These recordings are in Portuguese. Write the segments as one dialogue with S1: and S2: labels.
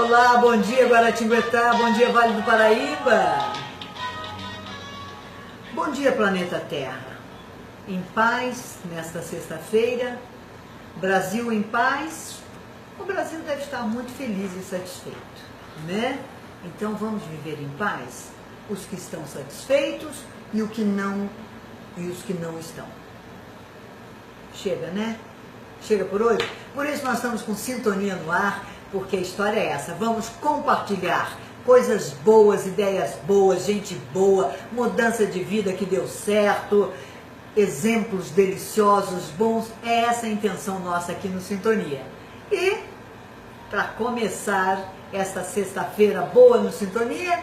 S1: Olá, bom dia Guaratinguetá, bom dia Vale do Paraíba. Bom dia planeta Terra. Em paz nesta sexta-feira, Brasil em paz. O Brasil deve estar muito feliz e satisfeito, né? Então vamos viver em paz, os que estão satisfeitos e os que não estão. Chega, né? Chega por hoje? Por isso nós estamos com Sintonia no Ar, porque a história é essa. Vamos compartilhar coisas boas, ideias boas, gente boa, mudança de vida que deu certo, exemplos deliciosos, bons. É essa a intenção nossa aqui no Sintonia. E, para começar esta sexta-feira boa no Sintonia,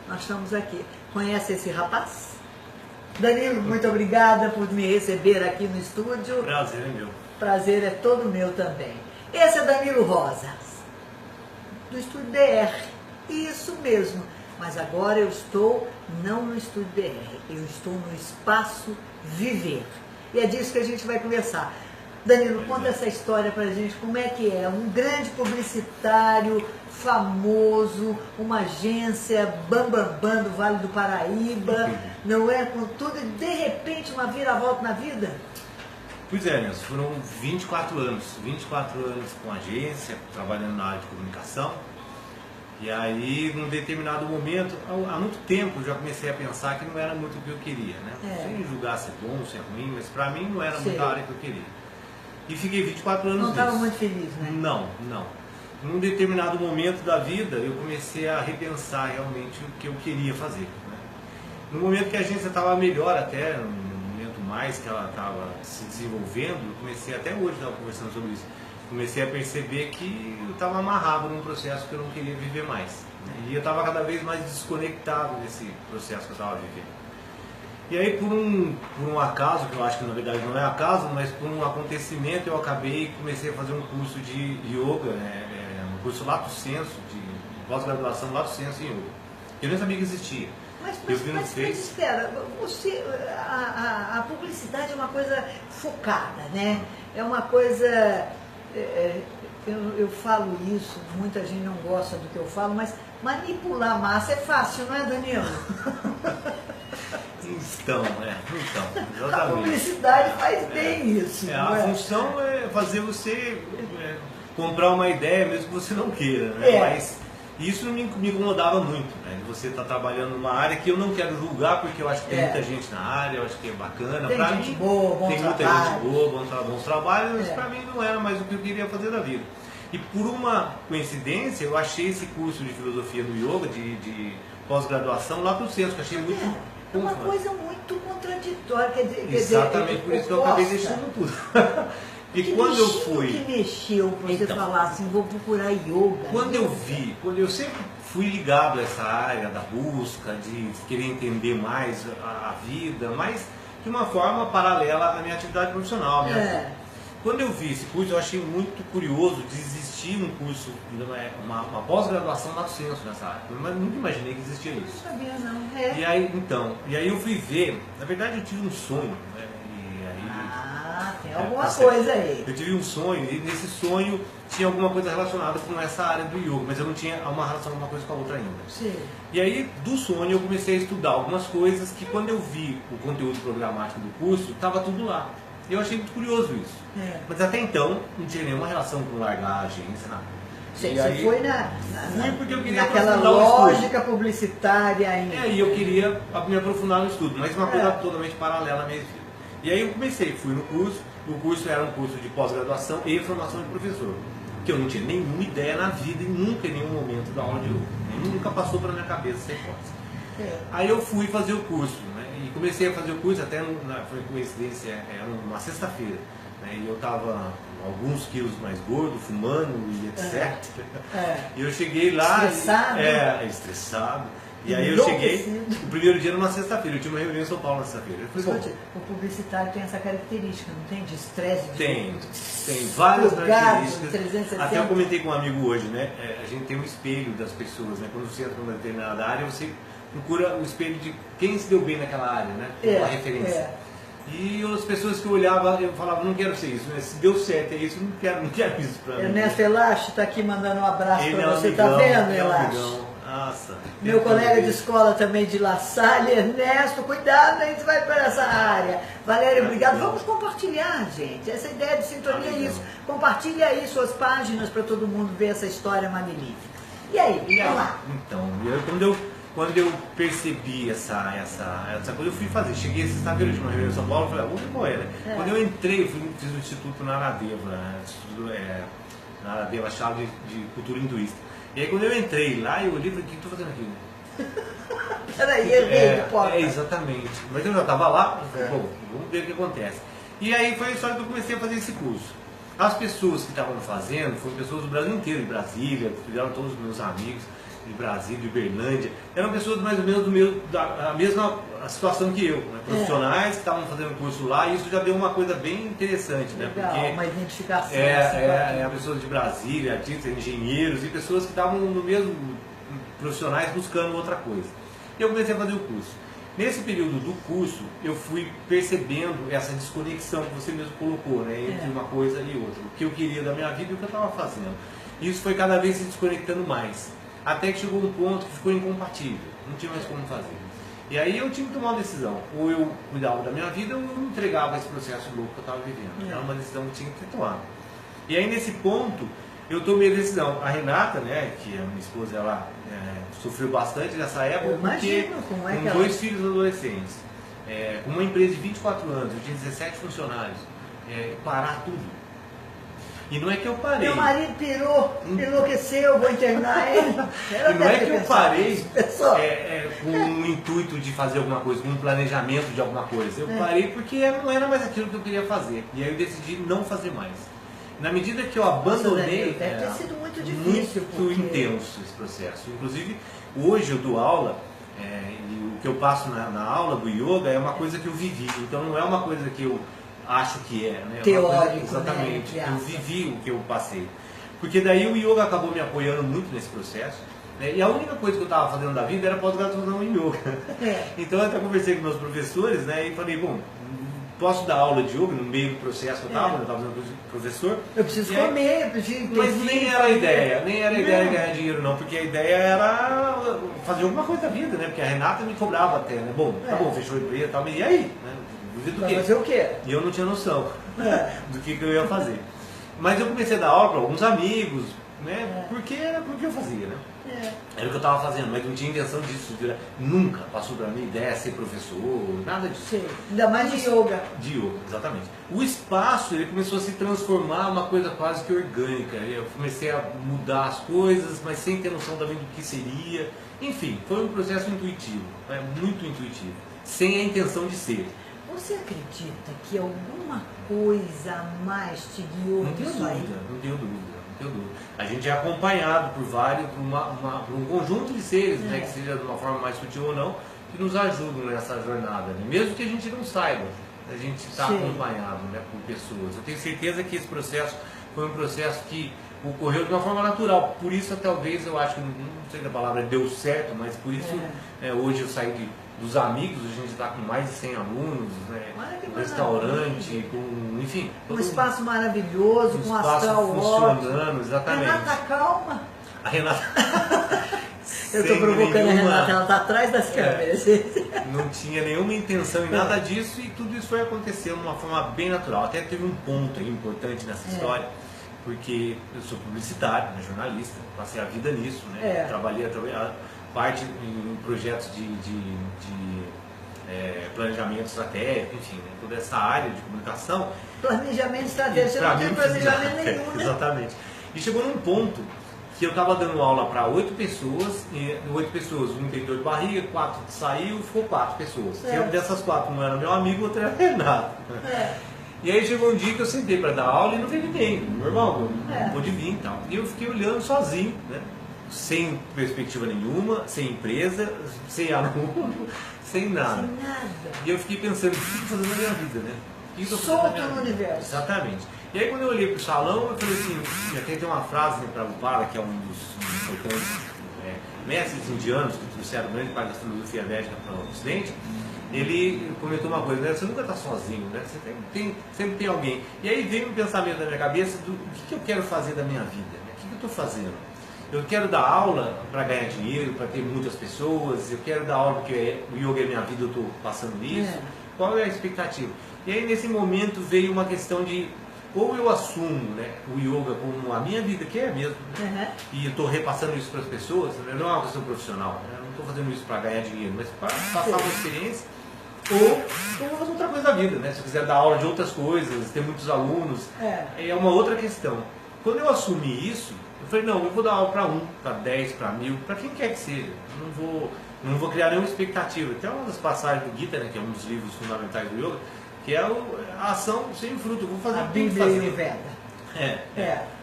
S1: nós estamos aqui. Conhece esse rapaz? Danilo, muito obrigada por me receber aqui no estúdio.
S2: Prazer é meu.
S1: Prazer é todo meu também. Esse é Danilo Rosas, do Estúdio DR. Isso mesmo. Mas agora eu estou não no Estúdio DR, eu estou no Espaço Viver. E é disso que a gente vai conversar. Danilo, conta essa história pra gente, como é que é? Um grande publicitário, famoso, uma agência bambambam do Vale do Paraíba, não é? Com tudo, e de repente uma viravolta na vida?
S2: Pois é, Nelson, foram 24 anos com agência, trabalhando na área de comunicação. E aí, num determinado momento, há muito tempo, eu já comecei a pensar que não era muito o que eu queria, né? Sem julgar se é bom, se é ruim, mas pra mim não era muito a área que eu queria. E fiquei 24 anos nisso.
S1: Não estava muito feliz, né?
S2: Não. Num determinado momento da vida, eu comecei a repensar realmente o que eu queria fazer, né? No momento que a agência estava melhor até, no momento mais que ela estava se desenvolvendo, eu comecei, até hoje estava conversando sobre isso, comecei a perceber que eu estava amarrado num processo que eu não queria viver mais, né? E eu estava cada vez mais desconectado desse processo que eu estava vivendo. E aí, por um acaso, que eu acho que na verdade não é acaso, mas por um acontecimento, eu comecei a fazer um curso de yoga, um curso Lato Senso, de pós-graduação Lato Senso em yoga. Eu nem sabia que existia.
S1: Mas espera, a publicidade é uma coisa focada, né? É uma coisa, eu falo isso, muita gente não gosta do que eu falo, mas manipular a massa é fácil, não é, Danilo?
S2: Então, exatamente.
S1: A publicidade faz bem isso.
S2: A função é fazer você comprar uma ideia, mesmo que você não queira, né? Mas isso me incomodava muito, né? Você está trabalhando numa área que eu não quero julgar, porque eu acho que tem muita gente na área, eu acho que é bacana.
S1: Tem gente boa, bom
S2: tem muita
S1: trabalho.
S2: gente boa, bons trabalhos, mas para mim não era mais o que eu queria fazer da vida. E por uma coincidência, eu achei esse curso de filosofia do yoga, de pós-graduação, lá para o centro, que achei muito...
S1: É uma coisa muito contraditória, quer dizer...
S2: Exatamente, por isso que eu acabei deixando tudo. E quando eu fui...
S1: que mexeu para você falar assim, vou procurar yoga?
S2: Quando eu sempre fui ligado a essa área da busca, de querer entender mais a vida, mas de uma forma paralela à minha atividade profissional. Quando eu vi esse curso, eu achei muito curioso de existir um curso, uma pós-graduação Lato Senso nessa área. Mas nunca imaginei que existia isso.
S1: Não sabia, não.
S2: E aí eu fui ver, na verdade eu tive um sonho, né?
S1: Tem alguma coisa aí.
S2: Eu tive um sonho, e nesse sonho tinha alguma coisa relacionada com essa área do yoga, mas eu não tinha uma relação uma coisa com a outra ainda.
S1: Sim.
S2: E aí, do sonho, eu comecei a estudar algumas coisas que, quando eu vi o conteúdo programático do curso, estava tudo lá. Eu achei muito curioso isso. Mas até então, não tinha nenhuma relação com largar a agência, nada.
S1: Você foi
S2: fui porque eu queria
S1: naquela lógica publicitária ainda.
S2: E eu queria me aprofundar no estudo, mas uma coisa totalmente paralela à minha vida. E aí eu fui no curso. O curso era um curso de pós-graduação e formação de professor, que eu não tinha nenhuma ideia na vida e nunca em nenhum momento da aula de yoga. Nunca passou pela minha cabeça essa hipótese. Aí eu fui fazer o curso, né? E comecei a fazer o curso, até foi coincidência, era uma sexta-feira, né? E eu estava alguns quilos mais gordo, fumando e etc. E eu cheguei lá...
S1: Estressado?
S2: Estressado. E aí eu cheguei, o primeiro dia era uma sexta-feira, eu tinha uma reunião em São Paulo na sexta-feira.
S1: O publicitário tem essa característica, não tem? De estresse?
S2: Tem várias características. Até eu comentei com um amigo hoje, né? A gente tem um espelho das pessoas, né? Quando você entra numa determinada área, você procura o espelho de quem se deu bem naquela área, né? Uma referência. E as pessoas que eu olhava, eu falava, não quero ser isso, mas se deu certo é isso, não quero isso pra mim.
S1: Ernesto Elache está aqui mandando um abraço para você,
S2: amigão,
S1: tá vendo,
S2: ele é um
S1: Elache?
S2: amigão. Nossa.
S1: Meu colega de escola também de La Salle, Ernesto, cuidado, a gente vai para essa área. Valéria, obrigado. Vamos compartilhar, gente. Essa ideia de sintonia é isso. Compartilhe aí suas páginas para todo mundo ver essa história magnífica. E aí, vamos lá.
S2: Então, quando eu percebi essa coisa, eu fui fazer. Cheguei sexta-feira de manhã em São Paulo, falei, vou correr, né? Quando eu entrei, eu fiz o Instituto Naradeva, Naradeva, Chave de Cultura Hinduísta. E aí quando eu entrei lá, eu olhei e falei, o que eu estou fazendo aqui?
S1: Peraí, errei,
S2: exatamente. Mas eu já estava lá, eu falei, bom, vamos ver o que acontece. E aí foi a história que eu comecei a fazer esse curso. As pessoas que estavam fazendo foram pessoas do Brasil inteiro, de Brasília, fizeram todos os meus amigos de Brasília, de Uberlândia, eram pessoas mais ou menos da mesma situação que eu, né? Profissionais que estavam fazendo curso lá, e isso já deu uma coisa bem interessante, né?
S1: Legal,
S2: porque
S1: uma identificação.
S2: Pessoas de Brasília, artistas, engenheiros e pessoas que estavam no mesmo, profissionais buscando outra coisa. E eu comecei a fazer o curso. Nesse período do curso, eu fui percebendo essa desconexão que você mesmo colocou, né? Entre uma coisa e outra. O que eu queria da minha vida e o que eu estava fazendo. Isso foi cada vez se desconectando mais. Até que chegou um ponto que ficou incompatível, não tinha mais como fazer. E aí eu tinha que tomar uma decisão, ou eu cuidava da minha vida ou eu me entregava a esse processo louco que eu estava vivendo. Era uma decisão que tinha que ter tomado. E aí nesse ponto, eu tomei a decisão. A Renata, né, que é a minha esposa, ela sofreu bastante nessa época, porque com 2 filhos adolescentes, com uma empresa de 24 anos, eu tinha 17 funcionários, parar tudo. E não é que eu parei.
S1: Meu marido pirou, enlouqueceu, vou internar ele.
S2: E não é que eu parei com o intuito de fazer alguma coisa, com um planejamento de alguma coisa. Eu parei porque não era mais aquilo que eu queria fazer. E aí eu decidi não fazer mais. Na medida que eu abandonei,
S1: deve ter sido muito difícil.
S2: Muito intenso esse processo. Inclusive, hoje eu dou aula, e o que eu passo na aula do yoga é uma coisa que eu vivi. Então não é uma coisa que eu acho que né?
S1: Teórico,
S2: exatamente.
S1: Né?
S2: Eu vivi o que eu passei. Porque daí o yoga acabou me apoiando muito nesse processo. Né? E a única coisa que eu estava fazendo da vida era pós-graduação em yoga. Então eu até conversei com meus professores, né? E falei, bom, posso dar aula de yoga no meio do processo que eu estava fazendo professor.
S1: Eu preciso comer, eu preciso
S2: Mas nem era a ideia, de ganhar dinheiro não, porque a ideia era fazer alguma coisa da vida, né? Porque a Renata me cobrava até, né? Bom, tá bom, fechou a empresa e tal, mas e aí? Né?
S1: Vai fazer o quê?
S2: E eu não tinha noção do que eu ia fazer. Mas eu comecei a dar aula para alguns amigos, né? Porque era porque eu fazia, né? Era o que eu estava fazendo, mas não tinha intenção disso. Nunca passou para mim ideia de ser professor, nada disso.
S1: Sim. Ainda mais de yoga.
S2: De yoga, exatamente. O espaço, ele começou a se transformar uma coisa quase que orgânica. Eu comecei a mudar as coisas, mas sem ter noção também do que seria. Enfim, foi um processo intuitivo, muito intuitivo, sem a intenção de ser.
S1: Você acredita que alguma coisa a mais te guiou nisso aí?
S2: Não tenho dúvida. A gente é acompanhado por por um conjunto de seres, né, que seja de uma forma mais sutil ou não, que nos ajudam nessa jornada. Né? Mesmo que a gente não saiba, a gente está acompanhado, né, por pessoas. Eu tenho certeza que esse processo foi um processo que ocorreu de uma forma natural. Por isso, talvez, eu acho que, não sei se a palavra deu certo, mas por isso, hoje eu saí dos amigos, a gente está com mais de 100 alunos, né? Um restaurante, enfim.
S1: Um espaço maravilhoso, com astral
S2: funcionando, exatamente.
S1: Renata, calma.
S2: A Renata...
S1: Eu estou provocando a Renata, ela está atrás das câmeras.
S2: Não tinha nenhuma intenção em nada disso e tudo isso foi acontecendo de uma forma bem natural. Até teve um ponto aí importante nessa história, porque eu sou publicitário, né, jornalista, passei a vida nisso, né? Trabalhei parte em projetos de planejamento estratégico, enfim, né, toda essa área de comunicação.
S1: Planejamento estratégico, você não tem planejamento nenhum, né?
S2: Exatamente. E chegou num ponto que eu estava dando aula para 8 pessoas, e 8 pessoas, um tem dor de barriga, 4 saiu, ficou 4 pessoas. E dessas 4, um era meu amigo, outro era Renato. E aí chegou um dia que eu sentei para dar aula e não veio ninguém, normal, não pôde vir e tal. E eu fiquei olhando sozinho, né? Sem perspectiva nenhuma, sem empresa, sem aluno, sem nada.
S1: Sem nada.
S2: E eu fiquei pensando, o que eu estou fazendo na minha vida, né?
S1: Solto no universo.
S2: Exatamente. E aí quando eu olhei para o salão, eu falei assim, até tem uma frase né, para Prabhupada, que é um dos importantes mestres indianos que trouxeram grande parte da filosofia védica para o Ocidente, ele comentou uma coisa, né? Você nunca está sozinho, né? Você sempre tem alguém. E aí veio um pensamento na minha cabeça do que eu quero fazer da minha vida, né? O que eu estou fazendo? Eu quero dar aula para ganhar dinheiro, para ter muitas pessoas, eu quero dar aula porque o yoga é minha vida, eu estou passando nisso. Qual é a expectativa? E aí nesse momento veio uma questão de, ou eu assumo, né, o yoga como a minha vida, que é mesmo, né? E eu estou repassando isso para as pessoas, né? Não é uma questão profissional, né? Eu não estou fazendo isso para ganhar dinheiro, mas para passar uma experiência, ou eu vou fazer outra coisa da vida, né? Se eu quiser dar aula de outras coisas, ter muitos alunos, é uma outra questão. Quando eu assumi isso, eu falei, não, eu vou dar aula para 1, para 10, para 1000, para quem quer que seja. Eu não vou criar nenhuma expectativa. Tem uma das passagens do Gita, né, que é um dos livros fundamentais do yoga, que é a ação sem fruto. Eu vou fazer o que tenho que fazer.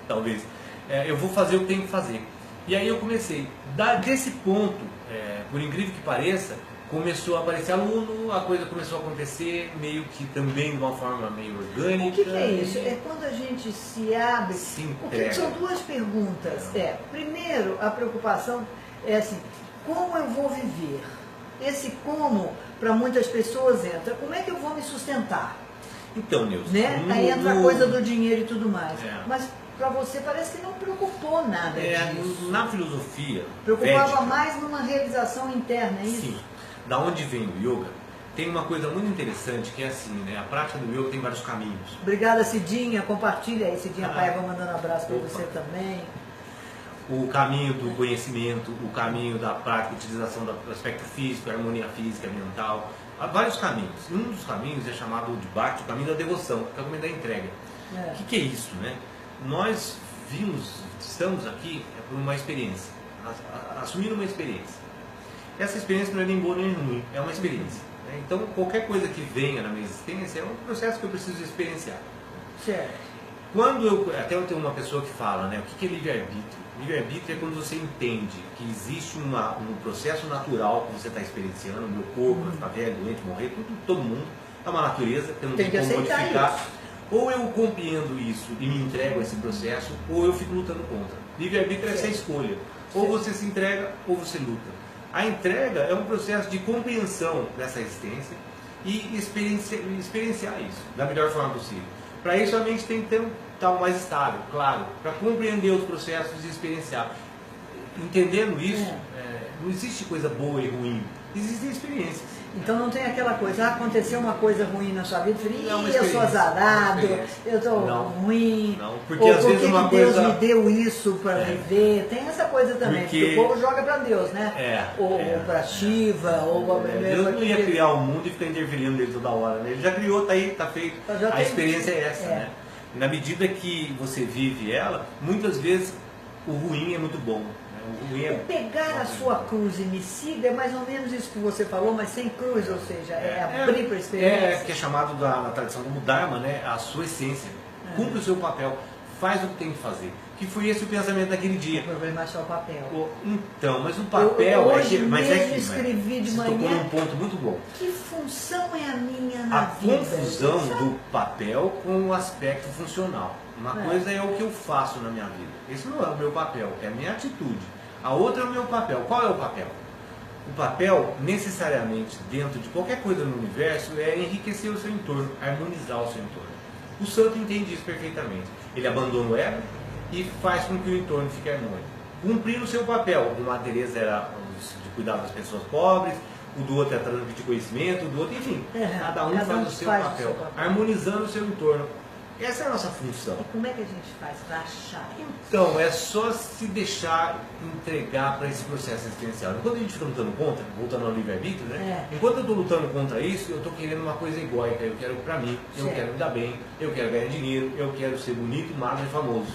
S2: Talvez. Eu vou fazer o que tenho que fazer. E aí eu comecei. Desse ponto, por incrível que pareça, começou a aparecer aluno, a coisa começou a acontecer meio que também de uma forma meio orgânica.
S1: O que é isso? É quando a gente se abre. São duas perguntas. Primeiro, a preocupação é assim, como eu vou viver? Esse como, para muitas pessoas entra, como é que eu vou me sustentar?
S2: Então, Nilson.
S1: Né? Aí entra a coisa do dinheiro e tudo mais. Mas para você parece que não preocupou nada disso.
S2: Na filosofia
S1: preocupava
S2: védica,
S1: mais numa realização interna, é isso?
S2: Sim. Da onde vem o yoga, tem uma coisa muito interessante que é assim, né? A prática do yoga tem vários caminhos.
S1: Obrigada, Cidinha. Compartilha aí, Cidinha Paiva mandando um abraço para você também.
S2: O caminho do conhecimento, o caminho da prática, utilização do aspecto físico, harmonia física, mental. Há vários caminhos. Um dos caminhos é chamado de Bhakti, o caminho da devoção, que é o caminho da entrega. O que é isso, né? Nós estamos aqui por uma experiência, assumindo uma experiência. Essa experiência não é nem boa nem ruim, é uma experiência. Né? Então, qualquer coisa que venha na minha existência é um processo que eu preciso experienciar.
S1: Certo.
S2: Até eu tenho uma pessoa que fala, né, o que é livre-arbítrio? Livre-arbítrio é quando você entende que existe um processo natural que você está experienciando, o meu corpo vai ficar velho, doente, morrer, todo mundo, é uma natureza que eu não tenho como modificar. Isso. Ou eu compreendo isso e me entrego a esse processo, ou eu fico lutando contra. Livre-arbítrio é essa escolha. Ou você se entrega, ou você luta. A entrega é um processo de compreensão dessa existência e experienciar isso da melhor forma possível. Para isso a mente tem que estar mais estável, claro, para compreender os processos e experienciar. Entendendo isso, não existe coisa boa e ruim, existem experiências.
S1: Então não tem aquela coisa, aconteceu uma coisa ruim na sua vida, eu sou azarado, eu estou ruim,
S2: não, porque às vezes uma
S1: Deus
S2: coisa...
S1: me deu isso para viver, tem essa coisa também, porque o povo joga para Deus, né? Ou para Shiva, ou...
S2: Deus não ia criar o mundo e ficar interferindo nele toda hora, né? Ele já criou, tá aí, tá feito, a experiência é essa, né? Na medida que você vive ela, muitas vezes o ruim é muito bom.
S1: O pegar a sua cruz e me siga é mais ou menos isso que você falou, mas sem cruz, ou seja, abrir para a experiência.
S2: Que é chamado na tradição como Dharma, né? A sua essência. Cumpre o seu papel, faz o que tem que fazer. Que foi esse o pensamento daquele dia.
S1: O problema é só o papel.
S2: Então, mas o papel
S1: hoje mesmo escrevi de manhã.
S2: Você tocou num ponto muito bom.
S1: Que função é a minha na vida?
S2: A confusão do papel com o aspecto funcional. Uma coisa é o que eu faço na minha vida. Esse não é o meu papel, é a minha atitude. A outra é o meu papel. Qual é o papel? O papel, necessariamente, dentro de qualquer coisa no universo, é enriquecer o seu entorno, harmonizar o seu entorno. O santo entende isso perfeitamente. Ele abandona o ego e faz com que o entorno fique harmônico. Cumprir o seu papel. O Madre Teresa era de cuidar das pessoas pobres, o do outro é transmitir conhecimento, o do outro, enfim. Cada um faz o seu papel, harmonizando o seu entorno. Essa é a nossa função.
S1: E como é que a gente faz para achar?
S2: Então, é só se deixar entregar para esse processo existencial. Enquanto a gente fica lutando contra, voltando ao livre-arbítrio, né? Enquanto eu estou lutando contra isso, eu estou querendo uma coisa egóica. Eu quero para mim, eu quero me dar bem, eu quero ganhar dinheiro, eu quero ser bonito, magro e famoso.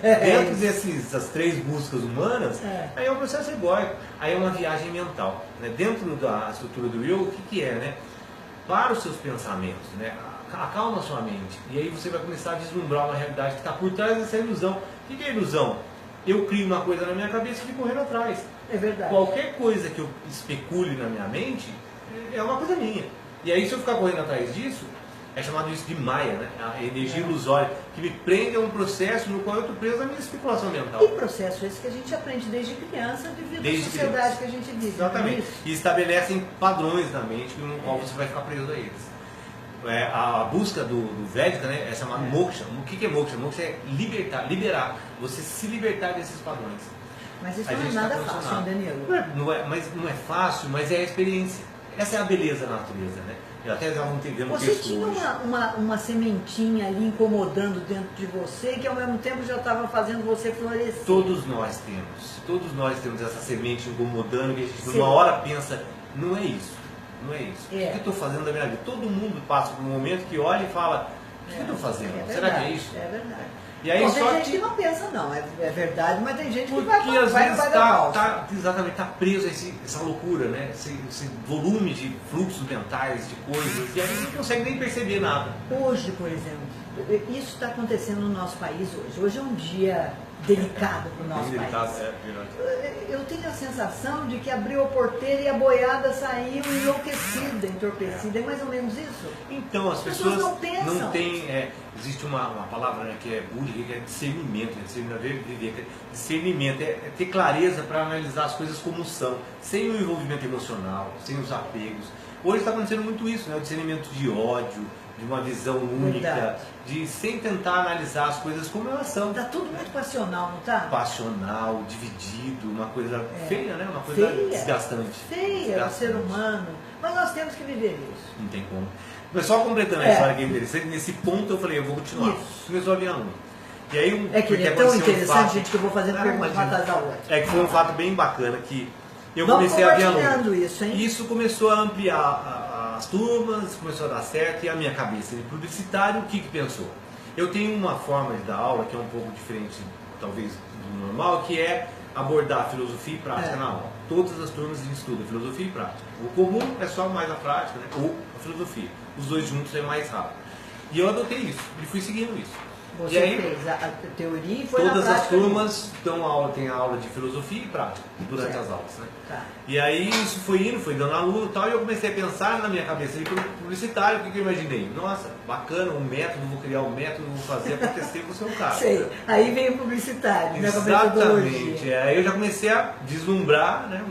S2: Dentro dessas três buscas humanas, aí é um processo egóico, aí é uma viagem mental. Né? Dentro da estrutura do yoga, o que é, né? Para os seus pensamentos, né? Acalma a sua mente. E aí você vai começar a vislumbrar uma realidade que está por trás dessa ilusão. O que é ilusão? Eu crio uma coisa na minha cabeça e fico correndo atrás.
S1: É verdade.
S2: Qualquer coisa que eu especule na minha mente é uma coisa minha. E aí se eu ficar correndo atrás disso, É chamado isso de Maia, né? A energia ilusória, que me prende a um processo no qual eu estou preso à minha especulação mental.
S1: E processo esse que a gente aprende desde criança, devido à sociedade que a gente vive.
S2: Exatamente. E estabelecem padrões na mente no qual você vai ficar preso a eles. A busca do Védica, né, é chamada moksha. O que é moksha? Moksha é liberar, você se libertar desses padrões.
S1: Mas isso não é nada fácil, Danilo.
S2: Mas não é fácil, mas é a experiência. Essa é a beleza da natureza, né? Eu até já não entendendo
S1: Você tinha uma sementinha ali incomodando dentro de você, que ao mesmo tempo já estava fazendo você florescer.
S2: Todos nós temos essa semente incomodando, que a gente numa hora pensa, não é isso. Não é isso. O que eu estou fazendo da minha vida? Todo mundo passa por um momento que olha e fala, o que eu estou fazendo? Será que é isso?
S1: É verdade.
S2: E aí,
S1: tem gente que não pensa não, é verdade, mas tem gente que vai
S2: às vezes está preso a essa loucura, né? Esse volume de fluxos mentais, de coisas, e aí não consegue nem perceber nada.
S1: Hoje, por exemplo, isso está acontecendo no nosso país hoje. Hoje é um dia delicado para o nosso país. Eu tenho a sensação de que abriu a porteira e a boiada saiu enlouquecida, entorpecida. É mais ou menos isso?
S2: Então, as pessoas
S1: não pensam.
S2: Não têm... existe uma palavra, né, que é búdica, que é discernimento. Discernimento é ter clareza para analisar as coisas como são, sem o envolvimento emocional, sem os apegos. Hoje está acontecendo muito isso, né? O discernimento de ódio, de uma visão única, sem tentar analisar as coisas como elas são.
S1: Está tudo muito passional, não está?
S2: Passional, dividido, uma coisa feia, né? Uma coisa desgastante.
S1: Feia, o ser humano. Mas nós temos que viver isso.
S2: Não tem como. Mas só completando a história que é interessante, nesse ponto eu falei, eu vou continuar. Começou a vir aluno. E aí,
S1: é que é tão interessante, gente, que eu vou fazendo perguntas atrás da outra.
S2: É que foi um fato bem bacana que eu comecei a ver aluno.
S1: Isso, hein?
S2: E isso começou a ampliar as turmas, começou a dar certo, e a minha cabeça de publicitário, o que pensou? Eu tenho uma forma de dar aula que é um pouco diferente, talvez, do normal, que é abordar filosofia e prática na aula. Todas as turmas estudam filosofia e prática. O comum é só mais a prática, né? Ou a filosofia. Os dois juntos é mais rápido. E eu adotei isso, e fui seguindo isso.
S1: Você
S2: e aí,
S1: fez a teoria e foi
S2: todas
S1: na prática.
S2: As turmas têm aula de filosofia e prática durante as aulas, né?
S1: Tá.
S2: E aí isso foi dando aluno e tal, e eu comecei a pensar na minha cabeça de publicitário, o que eu imaginei? Nossa, bacana, um método, vou criar um método, vou fazer acontecer com o seu caso.
S1: Sei, aí veio o publicitário, né?
S2: Exatamente, aí eu já comecei a vislumbrar, né,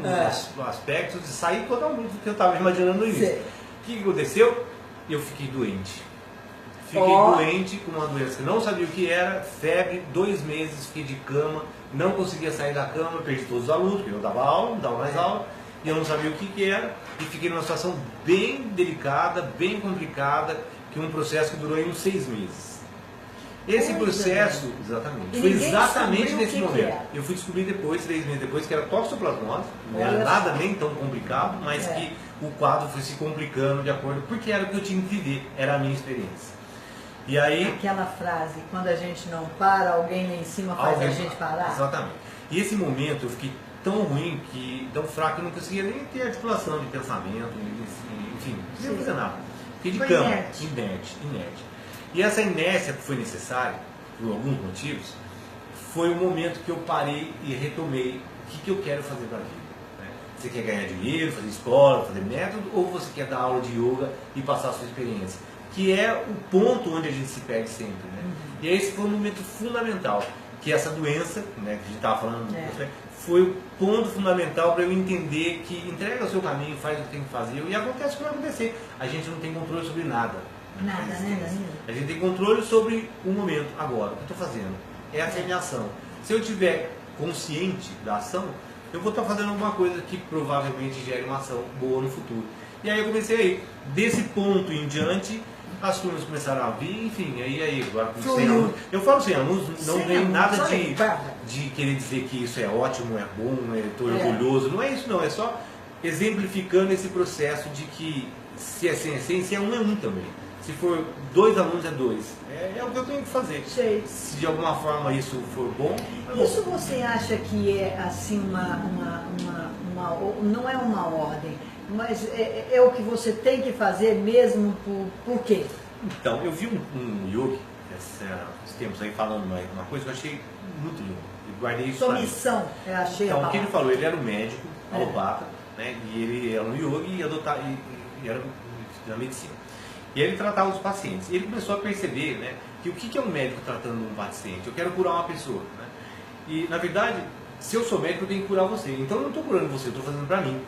S2: um aspecto de sair totalmente do que eu estava imaginando no início. O que aconteceu? Eu fiquei doente. Fiquei doente com uma doença que não sabia o que era, febre, 2 meses, fiquei de cama, não conseguia sair da cama, perdi todos os alunos, porque eu dava aula, não dava mais aula, e eu não sabia o que era, e fiquei numa situação bem delicada, bem complicada, que um processo que durou aí uns 6 meses. Esse processo, exatamente, foi exatamente nesse momento. Eu fui descobrir depois, 3 meses depois, que era toxoplasmose, não era nada nem tão complicado, mas que o quadro foi se complicando de acordo, porque era o que eu tinha que viver, era a minha experiência. E aí,
S1: aquela frase, quando a gente não para, alguém lá em cima faz a gente parar.
S2: Exatamente. E esse momento eu fiquei tão ruim, tão fraco, que eu não conseguia nem ter articulação de pensamento, enfim, não conseguia fazer nada. Fiquei de cama, inerte. E essa inércia que foi necessária, por alguns motivos, foi o momento que eu parei e retomei o que eu quero fazer para a vida. Né? Você quer ganhar dinheiro, fazer escola, fazer método, ou você quer dar aula de yoga e passar a sua experiência? Que é o ponto onde a gente se perde sempre, né? E esse foi um momento fundamental, que essa doença, né, que a gente estava falando, foi o ponto fundamental para eu entender que entrega o seu caminho, faz o que tem que fazer, e acontece o que vai acontecer. A gente não tem controle sobre nada.
S1: Nada, né, Danilo?
S2: A gente tem controle sobre o momento, agora, o que eu estou fazendo. Essa é a minha ação. Se eu estiver consciente da ação, eu vou estar fazendo alguma coisa que provavelmente gere uma ação boa no futuro. E aí eu comecei aí, desse ponto em diante, as turmas começaram a vir, enfim, aí agora com 100 alunos. Eu falo 100 alunos, não tem nada de querer dizer que isso é ótimo, é bom, estou orgulhoso, não é isso não, é só exemplificando esse processo de que se é sem essência, é um também. Se for 2 alunos, é 2. É o que eu tenho que fazer.
S1: Sei.
S2: Se de alguma forma isso for bom, é bom.
S1: Isso você acha que é assim não é uma ordem, mas é o que você tem que fazer mesmo por quê?
S2: Então, eu vi um yogi, esses tempos aí, falando uma coisa que eu achei muito lindo. Eu guardei isso.
S1: Sua missão, eu achei.
S2: Então, o que ele falou, ele era um médico, alopata, né, e ele era um yogi e era da medicina. E ele tratava os pacientes. E ele começou a perceber, né, que o que é um médico tratando um paciente? Eu quero curar uma pessoa. Né? E, na verdade, se eu sou médico, eu tenho que curar você. Então eu não estou curando você, eu estou fazendo para mim.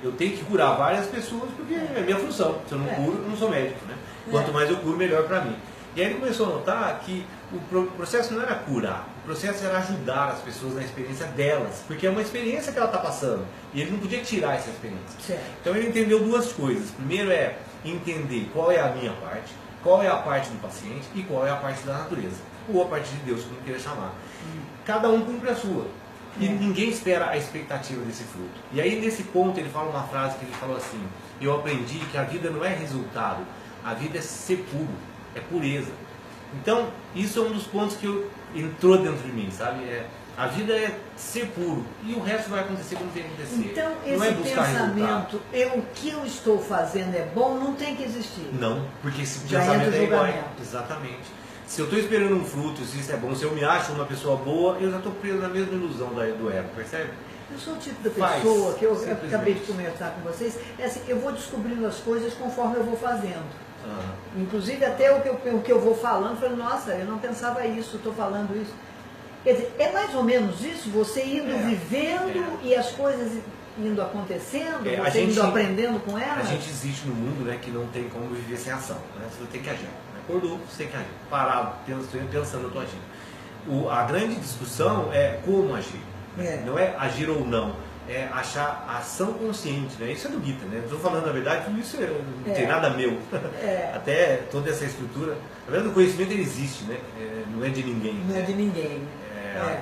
S2: Eu tenho que curar várias pessoas porque é minha função. Se eu não curo, eu não sou médico. Né? Quanto mais eu curo, melhor para mim. E aí ele começou a notar que o processo não era curar, o processo era ajudar as pessoas na experiência delas, porque é uma experiência que ela está passando, e ele não podia tirar essa experiência.
S1: Certo.
S2: Então ele entendeu duas coisas. Primeiro é entender qual é a minha parte, qual é a parte do paciente e qual é a parte da natureza, ou a parte de Deus, como queira chamar. Cada um cumpre a sua. E ninguém espera a expectativa desse fruto. E aí nesse ponto ele fala uma frase que ele falou assim: eu aprendi que a vida não é resultado, a vida é ser puro, é pureza. Então isso é um dos pontos que entrou dentro de mim, sabe? A vida é ser puro e o resto vai acontecer como tem que acontecer.
S1: Então
S2: não é
S1: esse
S2: buscar
S1: pensamento, o que eu estou fazendo é bom, não tem que existir.
S2: Não, porque esse
S1: Já
S2: pensamento
S1: entra o
S2: é igual.
S1: julgamento.
S2: Exatamente. Se eu estou esperando um fruto, se isso é bom, se eu me acho uma pessoa boa, eu já estou preso na mesma ilusão do ego, percebe?
S1: Eu sou o tipo de
S2: Faz,
S1: pessoa que eu
S2: simplesmente.
S1: acabei de conversar com vocês, é assim, eu vou descobrindo as coisas conforme eu vou fazendo. Inclusive até o que eu vou falando, eu falei, nossa, eu não pensava isso, estou falando isso. Quer dizer, é mais ou menos isso, você indo vivendo e as coisas indo acontecendo, você indo aprendendo com elas.
S2: A gente existe no mundo, né, que não tem como viver sem ação, né? Você tem que agir. Acordou, você tem que agir. Parado, pensando, eu estou agindo. A grande discussão é como agir. Não é agir ou não. É achar a ação consciente, né? Isso é do Gita, né? Estou falando a verdade, tudo isso não tem nada meu. Até toda essa estrutura. Na verdade, o conhecimento ele existe, né? Não é de ninguém.
S1: Não é de ninguém.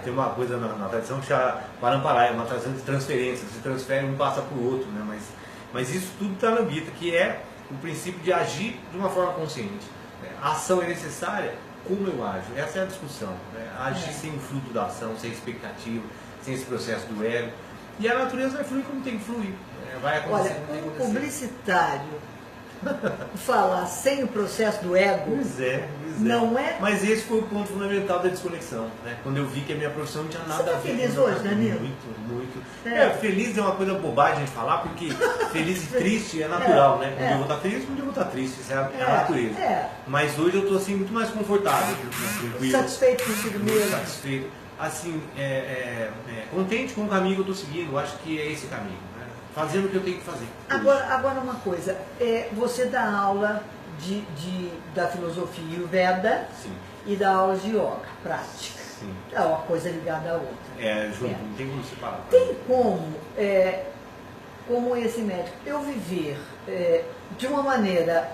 S2: Tem uma coisa na tradição que chama Parampara, é uma tradição de transferência. Se transfere, um passa para o outro, né? Mas isso tudo está no Gita, que é o princípio de agir de uma forma consciente. A ação é necessária, como eu ajo? Essa é a discussão. Né? Agir sem o fruto da ação, sem expectativa, sem esse processo do ego. E a natureza vai fluir como tem que fluir. Vai acontecer como tem que acontecer.
S1: Publicitário falar sem o processo do ego,
S2: Pois é.
S1: não é?
S2: Mas esse foi o ponto fundamental da desconexão. Né? Quando eu vi que a minha profissão não tinha nada a ver.
S1: Você está feliz hoje, Danilo?
S2: Muito. Feliz é uma coisa bobagem de falar, porque feliz e triste é natural, né? Um dia eu vou estar feliz, um dia eu vou estar triste. Isso é a natureza. Mas hoje eu estou assim, muito mais confortável, tranquilo.
S1: Satisfeito consigo mesmo?
S2: Satisfeito. Assim, contente com o caminho que eu estou seguindo. Eu acho que é esse caminho. Né? Fazendo o que eu tenho que fazer.
S1: Agora uma coisa. Você dá aula da filosofia Ayurveda e dá aula de yoga, prática.
S2: Sim.
S1: É uma coisa ligada à outra.
S2: Junto, não tem como separar.
S1: Tem como esse médico, eu viver de uma maneira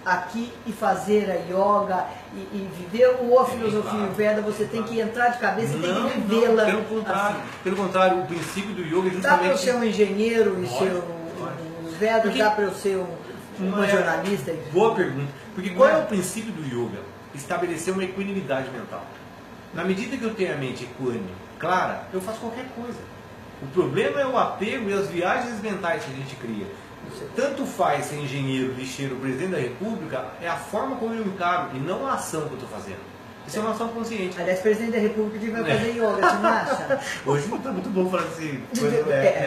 S1: aqui e fazer a yoga e viver, ou a filosofia Ayurveda, você tem que entrar de cabeça e tem que vivê-la.
S2: Pelo contrário, o princípio do yoga é justamente...
S1: Dá para eu ser um engenheiro e ser um Ayurveda, dá para eu ser um jornalista?
S2: Boa pergunta. Porque qual é o princípio do yoga? Estabelecer uma equanimidade mental. Na medida que eu tenho a mente equânime, clara, eu faço qualquer coisa. O problema é o apego e as viagens mentais que a gente cria. Tanto faz ser engenheiro, lixeiro, presidente da república, é a forma como eu encaro e não a ação que eu estou fazendo. Isso é uma ação consciente.
S1: Aliás, presidente da república vai fazer yoga, você não acha?
S2: Hoje não está muito bom falar assim.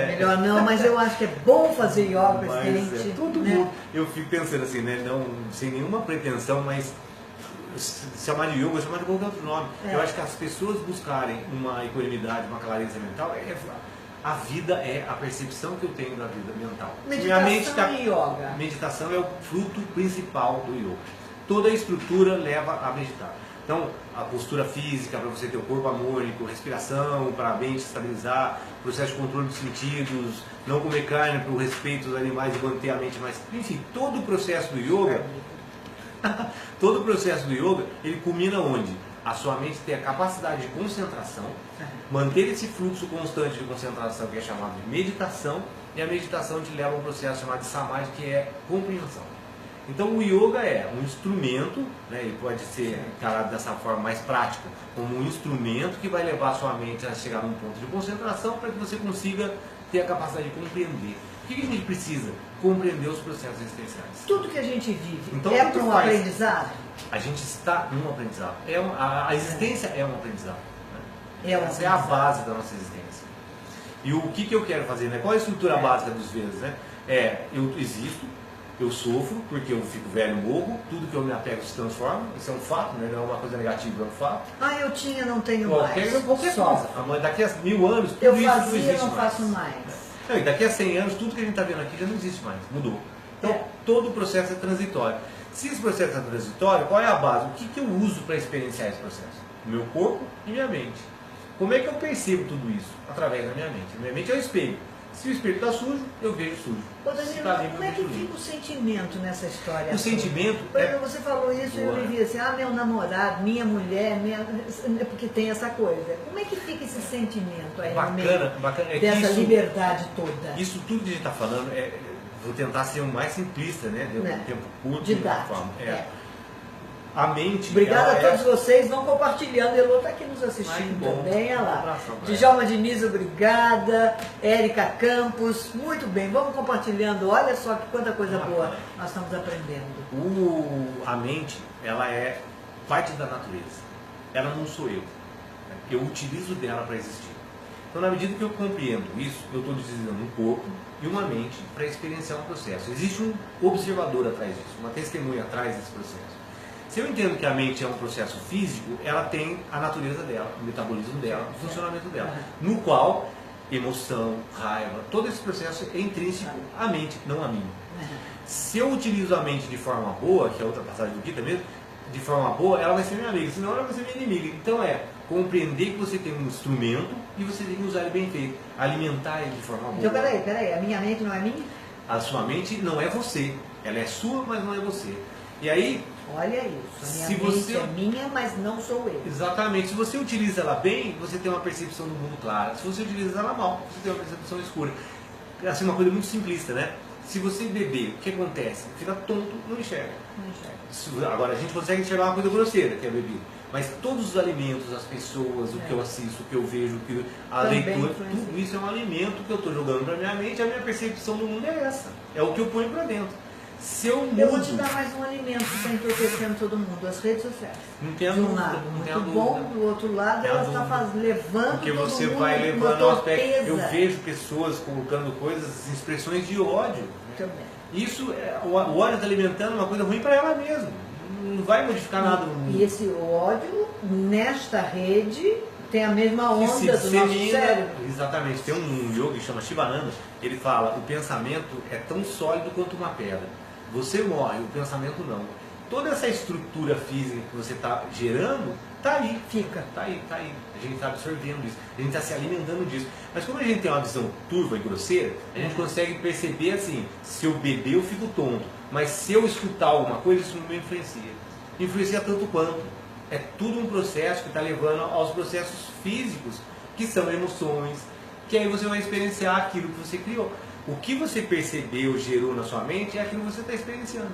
S1: Melhor não, mas eu acho que é bom fazer yoga, presidente.
S2: Todo mundo. Eu fico pensando assim, né? Não, sem nenhuma pretensão, mas chamar de yoga, chamar de qualquer outro nome. Eu acho que as pessoas buscarem uma equanimidade, uma clareza mental, a vida é a percepção que eu tenho da vida mental.
S1: Meditação e yoga.
S2: Meditação é o fruto principal do yoga. Toda a estrutura leva a meditar. Então, a postura física, para você ter o corpo harmônico, respiração, para a mente estabilizar, processo de controle dos sentidos, não comer carne para o respeito aos animais e manter a mente mais... Enfim, todo o processo do yoga, ele culmina onde? A sua mente tem a capacidade de concentração, manter esse fluxo constante de concentração, que é chamado de meditação, e a meditação te leva a um processo chamado de samadhi, que é compreensão. Então o yoga é um instrumento, né, ele pode ser encarado dessa forma mais prática, como um instrumento que vai levar a sua mente a chegar num ponto de concentração para que você consiga ter a capacidade de compreender. O que a gente precisa? Compreender os processos existenciais.
S1: Tudo que a gente vive
S2: então,
S1: é para um aprendizado?
S2: A gente está num aprendizado. A existência é um aprendizado. Né? Essa é a base da nossa existência. E o que eu quero fazer? Né? Qual é a estrutura básica dos Vedas? Né? Eu existo, Eu sofro porque eu fico velho, morro, tudo que eu me apego se transforma, isso é um fato, né? Não é uma coisa negativa, é um fato.
S1: Ah, eu tinha, não tenho
S2: Qualquer
S1: mais.
S2: coisa. Daqui a 1000 anos, tudo
S1: Eu
S2: isso não
S1: fazia,
S2: existe
S1: não
S2: mais.
S1: faço mais.
S2: Não, e daqui a 100 anos, tudo que a gente está vendo aqui já não existe mais, mudou. Então, todo o processo é transitório. Se esse processo é transitório, qual é a base? O que eu uso para experienciar esse processo? O meu corpo e minha mente. Como é que eu percebo tudo isso? Através da minha mente. A minha mente é o espelho. Se o espelho está sujo, eu vejo sujo.
S1: Ô,
S2: Se
S1: Danilo,
S2: tá limpo,
S1: como é
S2: eu
S1: que
S2: vejo
S1: fica
S2: limpo.
S1: o sentimento nessa história?
S2: O sentimento
S1: Por
S2: é...
S1: exemplo, você falou isso e eu me vi assim, meu namorado, minha mulher, porque tem essa coisa. Como é que fica esse sentimento aí no meio
S2: Bacana. É
S1: dessa
S2: isso,
S1: liberdade toda?
S2: Isso tudo que a gente está falando, vou tentar ser o mais simplista, né? Dentro de um tempo curto.
S1: Didático.
S2: A mente...
S1: Obrigada a todos vocês, vão compartilhando. Elô está aqui nos assistindo também, olha lá. Djalma Diniz, obrigada. Érica Campos, muito bem, vamos compartilhando. Olha só que quanta coisa boa nós estamos aprendendo.
S2: A mente, ela é parte da natureza. Ela não sou eu. Eu utilizo dela para existir. Então, na medida que eu compreendo isso, eu estou utilizando um corpo e uma mente para experienciar um processo. Existe um observador atrás disso, uma testemunha atrás desse processo. Se eu entendo que a mente é um processo físico, ela tem a natureza dela, o metabolismo dela, o funcionamento dela, no qual emoção, raiva, todo esse processo é intrínseco à mente, não a mim. Se eu utilizo a mente de forma boa, que é outra passagem do Gita mesmo, de forma boa, ela vai ser minha amiga, senão ela vai ser minha inimiga. Então compreender que você tem um instrumento e você tem que usar ele bem feito, alimentar ele de forma boa.
S1: Então, peraí, a minha mente não é minha?
S2: A sua mente não é você, ela é sua, mas não é você. E aí...
S1: Olha isso, a minha mente é minha, mas não sou eu.
S2: Exatamente. Se você utiliza ela bem, você tem uma percepção do mundo clara. Se você utiliza ela mal, você tem uma percepção escura. Assim, uma coisa muito simplista, né? Se você beber, o que acontece? Fica tonto, não enxerga. Agora, a gente consegue enxergar uma coisa grosseira, que é a bebida. Mas todos os alimentos, as pessoas, o que eu assisto, o que eu vejo, a leitura, tudo isso é um alimento que eu estou jogando para minha mente. A minha percepção do mundo é essa. É o que eu ponho para dentro. Se eu mudo...
S1: Eu vou te dar mais um alimento que está entorpecendo todo mundo, as redes sociais.
S2: Não tem a
S1: de um
S2: dúvida,
S1: lado,
S2: não tem
S1: muito
S2: a
S1: bom,
S2: dúvida.
S1: do outro lado ela está levando
S2: porque
S1: todo
S2: você
S1: mundo
S2: vai levando ao aspecto. Eu
S1: torpeza.
S2: vejo pessoas colocando coisas, expressões de ódio.
S1: Também.
S2: Isso, o ódio está alimentando uma coisa ruim para ela mesma. Não vai modificar nada no mundo.
S1: E esse ódio, nesta rede, tem a mesma onda do nosso cérebro.
S2: Exatamente. Tem um yogi que chama Shivananda, ele fala, o pensamento é tão sólido quanto uma pedra. Você morre, o pensamento não. Toda essa estrutura física que você está gerando, está aí. Está aí. A gente está absorvendo isso. A gente está se alimentando disso. Mas como a gente tem uma visão turva e grosseira, a gente consegue perceber assim, se eu beber eu fico tonto. Mas se eu escutar alguma coisa, isso não me influencia. Influencia tanto quanto. É tudo um processo que está levando aos processos físicos, que são emoções, que aí você vai experienciar aquilo que você criou. O que você percebeu, gerou na sua mente, é aquilo que você está experienciando.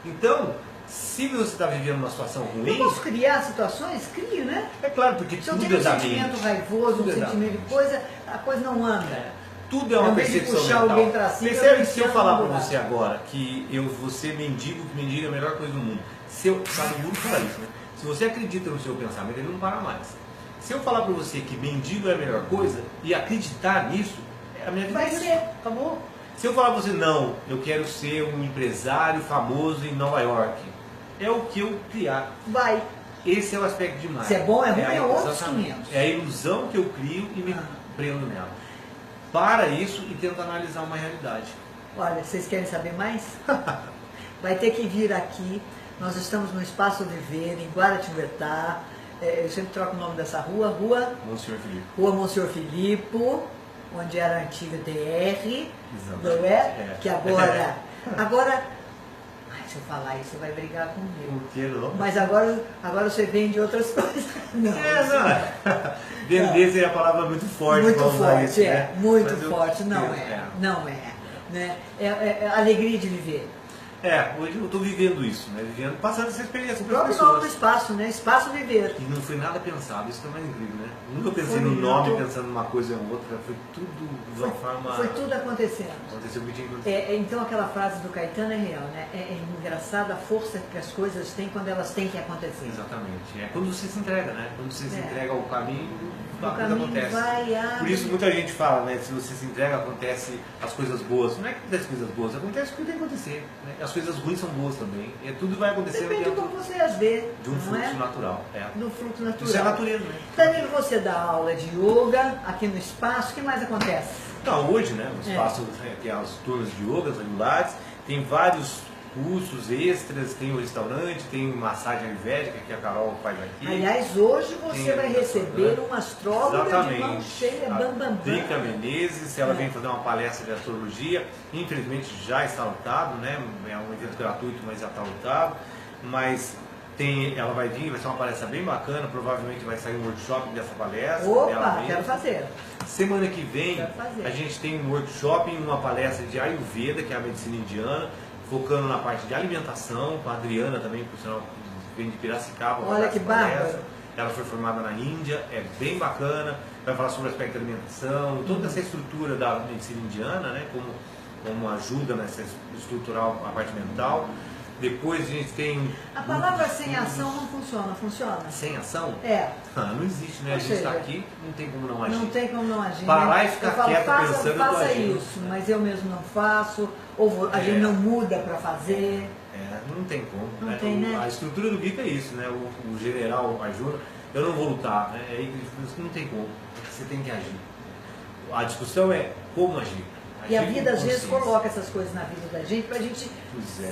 S2: Então, se você está vivendo uma situação ruim...
S1: Eu posso criar situações? Crio, né?
S2: É claro, porque
S1: se eu
S2: tudo
S1: tenho
S2: é da mente.
S1: Se eu tenho um sentimento raivoso, um sentimento de coisa, a coisa não anda.
S2: Tudo é uma percepção mental.
S1: Alguém pra cima,
S2: percebe que se eu falar para você agora que eu vou ser mendigo, que mendigo é a melhor coisa do mundo. Se eu, sabe, o mundo fala isso, né? Se você acredita no seu pensamento, ele não para mais. Se eu falar para você que mendigo é a melhor coisa e acreditar nisso, a minha vida
S1: vai ser.
S2: Acabou. Se eu falar para você, não, eu quero ser um empresário famoso em Nova York, é o que eu criar.
S1: Vai.
S2: Esse é o aspecto demais.
S1: Se é bom, é ruim, é outros 500.
S2: É a ilusão que eu crio e me prendo nela. Para isso e tenta analisar uma realidade.
S1: Olha, vocês querem saber mais? Vai ter que vir aqui. Nós estamos no Espaço Viver, em Guaratinguetá. Eu sempre troco o nome dessa rua. Rua
S2: Monsenhor Filipe.
S1: Rua Monsenhor Filipe, onde era a antiga DR.
S2: Exatamente.
S1: Não é? Que agora... Ai, se eu falar isso, você vai brigar comigo.
S2: Por que não?
S1: Mas agora você vende outras coisas. Não.
S2: Não. Vender seria a palavra muito forte.
S1: Muito forte,
S2: isso, né?
S1: muito forte. Não é. Né? É a alegria de viver.
S2: Hoje eu estou vivendo isso, né? Passando essa experiência
S1: para as pessoas. O próprio nome do espaço, né? Espaço Viver.
S2: E não foi nada pensado, isso que é mais incrível, né? Nunca pensei no nome pensando numa coisa ou outra, foi tudo de uma forma...
S1: Foi tudo acontecendo.
S2: Aconteceu o que tinha que acontecer.
S1: Então aquela frase do Caetano é real, né? É engraçada a força que as coisas têm quando elas têm que acontecer.
S2: Exatamente. É quando você se entrega, né? Quando você se entrega ao caminho, a coisa
S1: acontece.
S2: Por isso muita gente fala, né? Se você se entrega, acontece as coisas boas. Não é que acontece coisas boas, acontece o que tem que acontecer. Né? as coisas ruins são boas também. E tudo vai acontecer
S1: Depende de como você as vê.
S2: de um
S1: não
S2: fluxo
S1: é?
S2: natural.
S1: Do fluxo natural.
S2: Isso é natureza, né?
S1: Danilo, você dá aula de yoga aqui no espaço, o que mais acontece?
S2: Então, hoje, né, no espaço tem as turmas de yoga regulares, tem vários cursos extras, tem o restaurante, tem massagem ayurvédica que a Carol faz aqui.
S1: Aliás, hoje você
S2: Tem
S1: vai receber uma astróloga de mão cheia,
S2: A
S1: bam, bam, bam.
S2: Drica Menezes, ela vem fazer uma palestra de astrologia, infelizmente já está lotado, né? É um evento gratuito, mas já está lotado. Mas ela vai vir, vai ser uma palestra bem bacana, provavelmente vai sair um workshop dessa palestra.
S1: Opa, quero fazer.
S2: Semana que vem a gente tem um workshop, uma palestra de Ayurveda, que é a medicina indiana, focando na parte de alimentação, com a Adriana também, por sinal, que vem de Piracicaba.
S1: Olha que bárbaro.
S2: Ela foi formada na Índia, é bem bacana, vai falar sobre o aspecto da alimentação, toda essa estrutura da medicina indiana, né, como ajuda nessa estruturar a parte mental. Depois a gente tem...
S1: A palavra sem ação não funciona, funciona?
S2: Sem ação?
S1: É.
S2: Não existe, né? A gente está aqui, não tem como não agir.
S1: Não tem como não agir.
S2: Parar
S1: né?
S2: e ficar
S1: eu falo,
S2: quieto
S1: faça,
S2: pensando, eu tô
S1: faça
S2: agindo.
S1: isso, mas eu mesmo não faço, ou a gente não muda para fazer.
S2: Não tem como.
S1: Não
S2: né?
S1: tem, né?
S2: A estrutura do Gita é isso, né? O general Arjuna, eu não vou lutar, né? Aí não tem como. Você tem que agir. A discussão é como agir.
S1: E a vida às vezes coloca essas coisas na vida da gente pra gente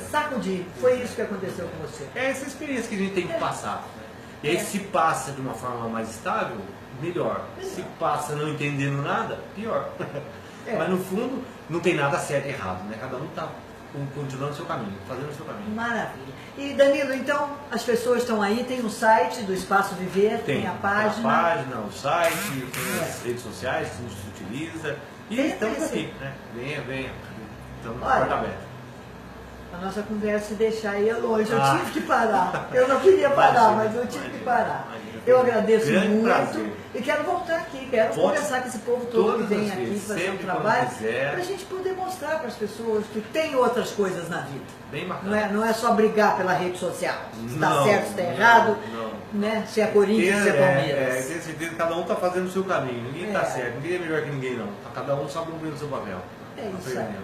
S1: sacudir. Foi isso que aconteceu com você.
S2: É essa experiência que a gente tem que passar. Né? E aí se passa de uma forma mais estável, melhor. Se passa não entendendo nada, pior. Mas no fundo não tem nada certo e errado, né? Cada um está continuando o seu caminho, fazendo o seu caminho.
S1: Maravilha. E Danilo, então as pessoas estão aí, tem o site do Espaço Viver, tem a página.
S2: Tem a página, o site, tem as redes sociais que a gente utiliza. E estamos aqui, né? Venha. Estamos com a porta aberta.
S1: A nossa conversa se deixar ia longe, eu tive que parar. Eu não queria parar, mas eu tive que parar. Eu agradeço muito
S2: prazer.
S1: E quero voltar aqui, quero conversar com esse povo todo que vem aqui fazer um trabalho, para a gente poder mostrar para as pessoas que tem outras coisas na vida.
S2: Bem bacana.
S1: Não é só brigar pela rede social. Se está certo, se está
S2: não,
S1: errado,
S2: não.
S1: Né? Se é Corinthians, se é Palmeiras.
S2: Tenho certeza que cada um está fazendo o seu caminho. Ninguém está certo, ninguém é melhor que ninguém não. Cada um só cumprindo o seu papel.
S1: É isso aí.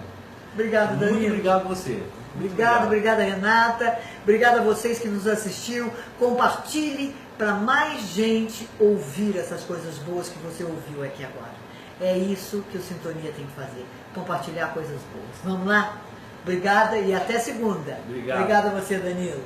S1: Obrigado, Danilo.
S2: Muito obrigado a você.
S1: Obrigada, Renata. Obrigada a vocês que nos assistiram. Compartilhe para mais gente ouvir essas coisas boas que você ouviu aqui agora. É isso que o Sintonia tem que fazer. Compartilhar coisas boas. Vamos lá? Obrigada e até segunda.
S2: Obrigado.
S1: Obrigada a você, Danilo.